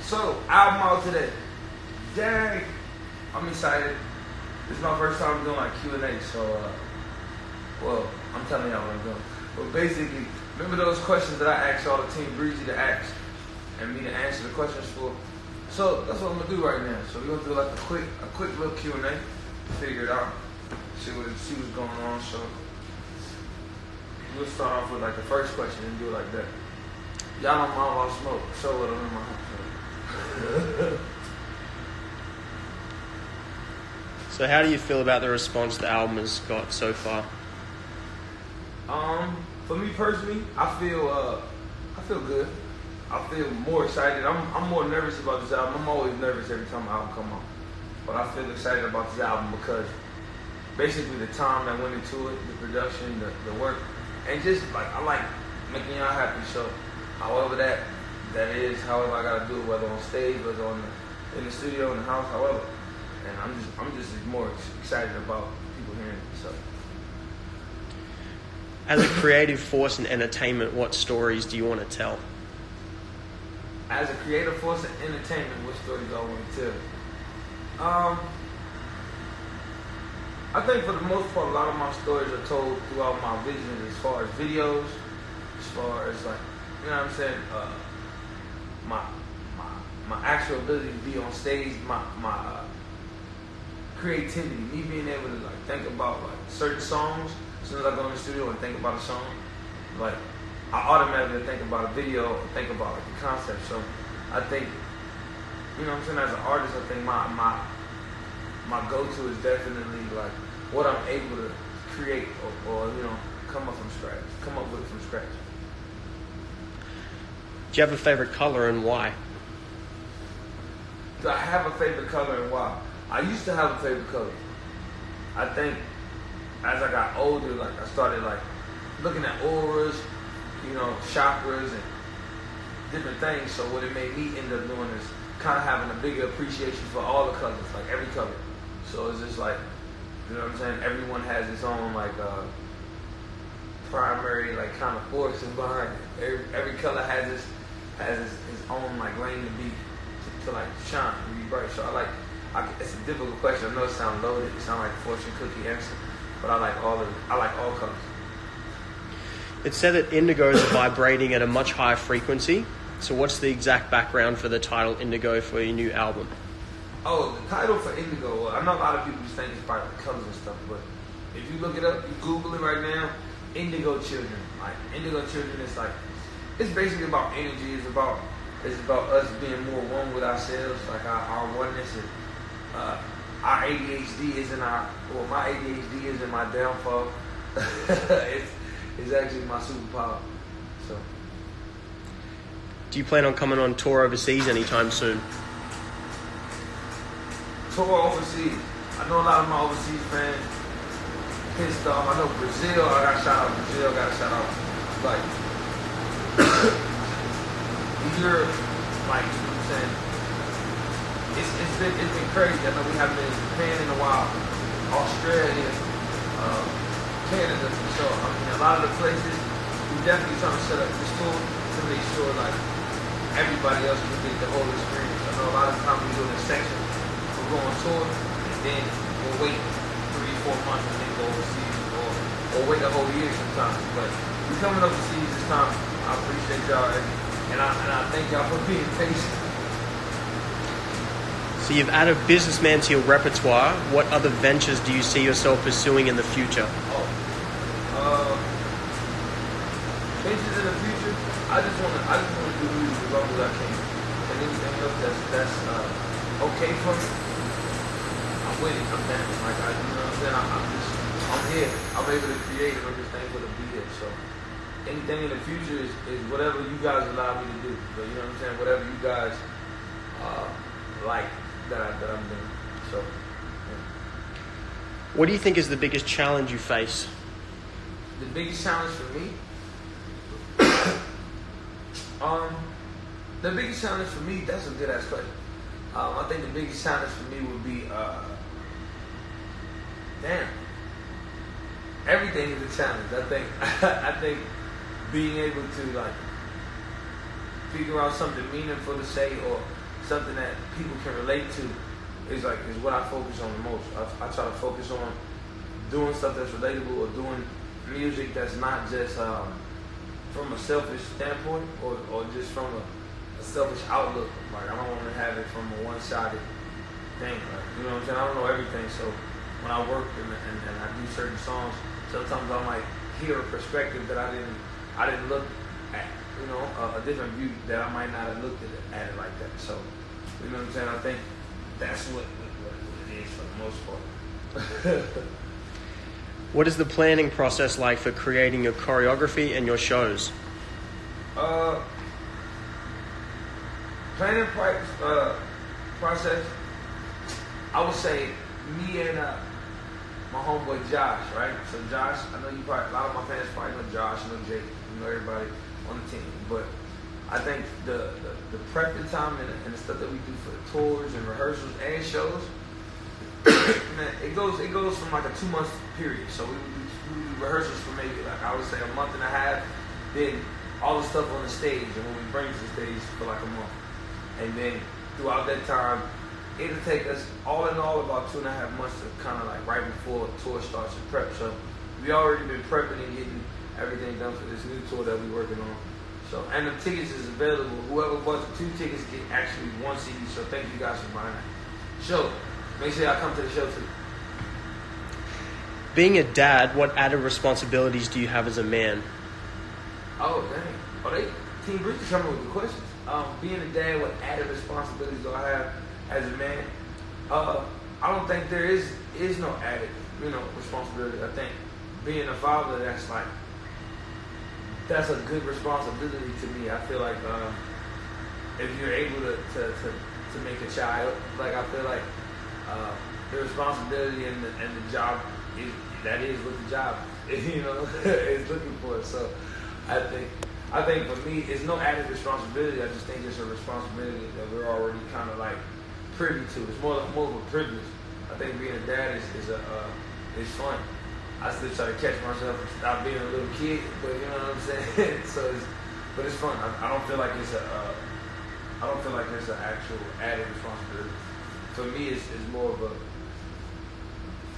So, album out today. Dang, I'm excited. This is my first time doing like Q&A, so, well, I'm telling y'all what I'm doing. But basically, remember those questions that I asked all the Team Breezy to ask and me to answer the questions for? So, that's what I'm gonna do right now. So, we're gonna do like a quick little Q&A, figure it out, see what's going on. So, we'll start off with like the first question and do it like that. Y'all don't mind if I smoke, so it in my house. So how do you feel about the response the album has got so far? For me personally, I feel good. I feel more excited. I'm more nervous about this album. I'm always nervous every time an album comes out. But I feel excited about this album because basically the time that went into it, the production, the work, and just like I like making y'all happy. So however that is, however I gotta do it, whether on stage, whether in the studio, in the house, however. And I'm just more excited about people hearing it. So, as a creative force in entertainment, what stories do you want to tell? As a creative force in entertainment, what stories do I want to tell? I think for the most part, a lot of my stories are told throughout my visions, as far as videos, as far as like, you know what I'm saying, my actual ability to be on stage, my creativity, me being able to like think about like certain songs. As soon as I go in the studio and think about a song, like I automatically think about a video or think about like the concept. So I think, you know what I'm saying, as an artist, I think my go-to is definitely like what I'm able to create or you know, come up with it from scratch. Do you have a favorite color and why? Do I have a favorite color and why? I used to have a favorite color. I think as I got older, like I started like looking at auras, you know, chakras and different things. So what it made me end up doing is kind of having a bigger appreciation for all the colors, like every color. So it's just like, you know what I'm saying? Everyone has its own like primary like kind of force behind it. Every color has its own like lane to be to like shine and be bright. So it's a difficult question. I know it sounds loaded. It sounds like a fortune cookie answer, but I like all colors. It's said that indigos are vibrating at a much higher frequency. So what's the exact background for the title Indigo for your new album? Oh, the title for Indigo, well, I know a lot of people just think it's probably the colors and stuff, but if you look it up, you Google it right now, Indigo Children. Like, Indigo Children is like, it's basically about energy. It's about us being more one with ourselves, like our oneness. And our ADHD isn't my ADHD isn't my downfall. It's actually my superpower. So, do you plan on coming on tour overseas anytime soon? Tour overseas. I know a lot of my overseas fans pissed off. I know Brazil. I got to shout out Brazil. Got to shout out like Europe. Like, you know what I'm saying? It's been crazy. I know we haven't been in Japan in a while. Australia, Canada. So I mean, a lot of the places we definitely trying to set up this tour to make sure like everybody else can get the whole experience. I know a lot of times we do it in sections. We'll go on tour and then we'll wait 3-4 months and then go overseas, or wait a whole year sometimes. But we're coming overseas this time. I appreciate y'all and I thank y'all for being patient. So you've added businessman to your repertoire. What other ventures do you see yourself pursuing in the future? Ventures in the future, I just want to do music as long as I can. And anything else that's okay for me, I'm with it. I'm down. Like you know what I'm saying? I'm here. I'm able to create, and I'm just thankful to be here. So anything in the future is whatever you guys allow me to do. So you know what I'm saying? Whatever you guys like that I'm doing. So. Yeah. What do you think is the biggest challenge you face? The biggest challenge for me. The biggest challenge for me, that's a good ass question. I think the biggest challenge for me would be, everything is a challenge. I think being able to like figure out something meaningful to say or something that people can relate to is what I focus on the most. I try to focus on doing stuff that's relatable, or doing music that's not just from a selfish standpoint, or just from a selfish outlook. Like, I don't want to have it from a one-sided thing. Like, you know what I'm saying? I don't know everything, so when I work and I do certain songs, sometimes I might hear a perspective that I didn't look at. You know, a different view that I might not have looked at it like that. So, you know what I'm saying? I think that's what it is for the most part. What is the planning process like for creating your choreography and your shows? Planning process, I would say me and my homeboy Josh, right? So Josh, I know a lot of my fans probably know Josh, know Jake, you know everybody on the team. But I think the prepping time and the stuff that we do for the tours and rehearsals and shows, man, it goes from like a 2 month period. So we do rehearsals for maybe like, I would say, a month and a half. Then all the stuff on the stage, and when we bring to the stage for like a month. And then throughout that time, it'll take us all in all about 2.5 months to kind of like right before the tour starts to prep. So we already been prepping and getting everything done for this new tour that we're working on. So, and the tickets is available. Whoever bought the 2 tickets get actually 1 CD. So thank you guys for buying that. Show. Make sure y'all come to the show too. Being a dad, what added responsibilities do you have as a man? Oh, dang. Oh, Team Breach is coming with the questions. Being a dad, what added responsibilities do I have as a man? I don't think there is no added, responsibility. I think being a father, that's a good responsibility to me. I feel like if you're able to make a child, like I feel like the responsibility and the job is what the job is looking for. So I think for me, it's no added responsibility. I just think it's a responsibility that we're already kind of like privy to. It's more of a privilege. I think being a dad is fun. I still try to catch myself and stop being a little kid, but you know what I'm saying. But it's fun. I don't feel like it's an actual added responsibility. For me, it's more of a.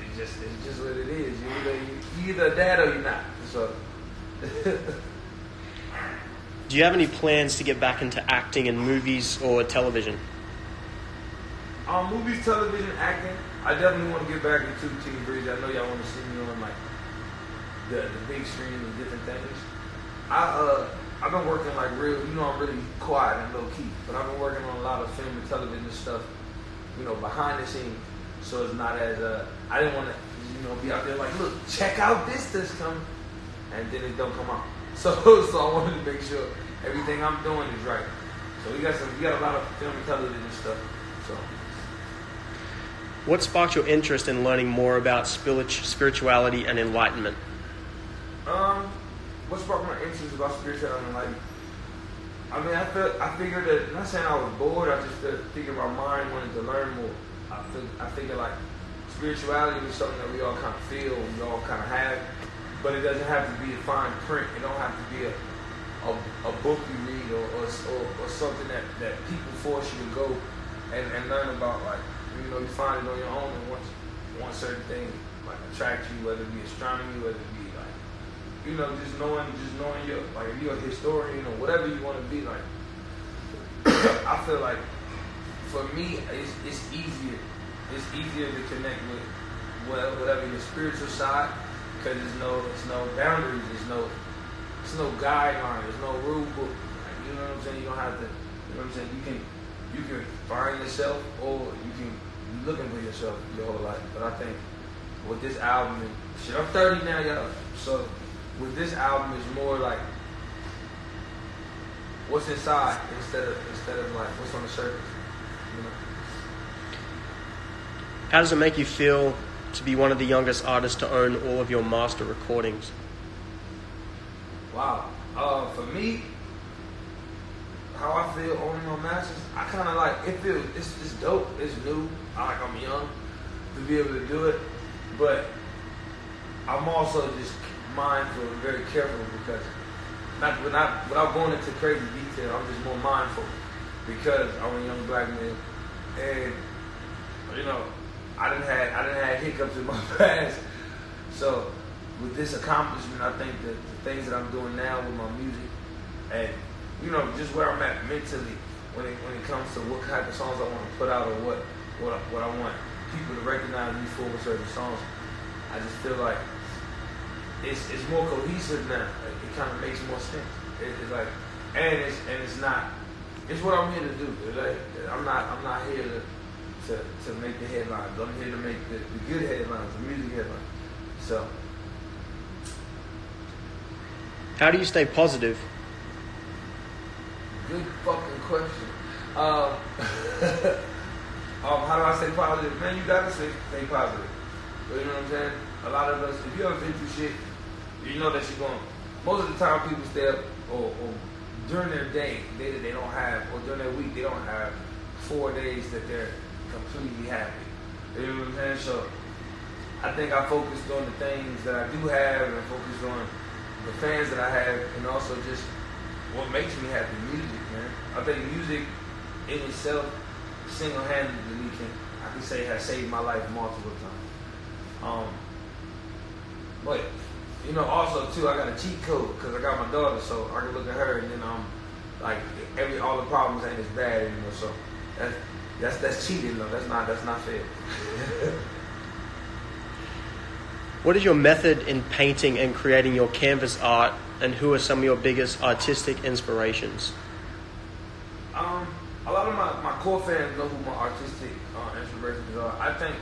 It's just what it is. You either a dad or you're not. So. Do you have any plans to get back into acting in movies or television? Movies, television, acting. I definitely want to get back into Team Bridge. I know y'all want to see me on like the big screen and different things. I've been working like real. I'm really quiet and low key, but I've been working on a lot of film and television stuff. Behind the scenes. So it's not as I didn't want to be out there like, look, check out this that's coming, and then it don't come out. So I wanted to make sure everything I'm doing is right. So we got a lot of film and television stuff. So. What sparked your interest in learning more about spirituality and enlightenment? What sparked my interest about spirituality and enlightenment? I mean, I figured that, not saying I was bored, I just figured my mind wanted to learn more. I figured like spirituality was something that we all kind of feel, we all kind of have, but it doesn't have to be a fine print. It don't have to be a book you read or something that people force you to go and learn about. Like, you find it on your own, and once certain things like attract you, whether it be astronomy, whether it be like, just knowing your, like, if you're a historian or whatever you want to be, like, I feel like for me it's easier to connect with whatever your spiritual side, because there's no boundaries, there's no guideline, there's no rule book. Like, you know what I'm saying? You don't have to. You know what I'm saying? You can find yourself, or you can be looking for yourself your whole life. But I think with this album, I'm 30 now, y'all. So with this album, it's more like what's inside instead of like what's on the surface. How does it make you feel to be one of the youngest artists to own all of your master recordings? Wow. For me, how I feel owning my masters, I kind of like, it's dope, it's new. I'm young to be able to do it, but I'm also just mindful and very careful, because without going into crazy detail, I'm just more mindful. because I'm a young black man, and you know, I didn't have hiccups in my past. So with this accomplishment, I think that the things that I'm doing now with my music, and you know, just where I'm at mentally when it comes to what type of songs I want to put out, or what I want people to recognize me for with certain songs, I just feel like it's more cohesive now. It kind of makes more sense. It's like, and it's not. It's what I'm here to do. Like, I'm not here to make the headlines. I'm here to make the good headlines, the music headlines. So, how do you stay positive? Good fucking question. How do I stay positive? Man, you gotta stay positive. You know what I'm saying? A lot of us, if you ever been through shit, you know that you're going. Most of the time, people stay up or during their day, they don't have, or during their week, they don't have 4 days that they're completely happy. You know what I'm saying? So I think I focused on the things that I do have, and I focused on the fans that I have, and also just what makes me happy, music, man. I think music in itself, single-handedly, I can say has saved my life multiple times. But you know, also too, I got a cheat code because I got my daughter, so I can look at her and then like all the problems ain't as bad anymore. So that's cheating though. That's not fair. What is your method in painting and creating your canvas art, and who are some of your biggest artistic inspirations? A lot of my core fans know who my artistic inspirations are. I think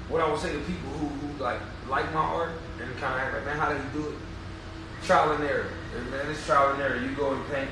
what I would say to people who like my art and kind of act like, man, how do you do it? Trial and error. Man, it's trial and error. You go and paint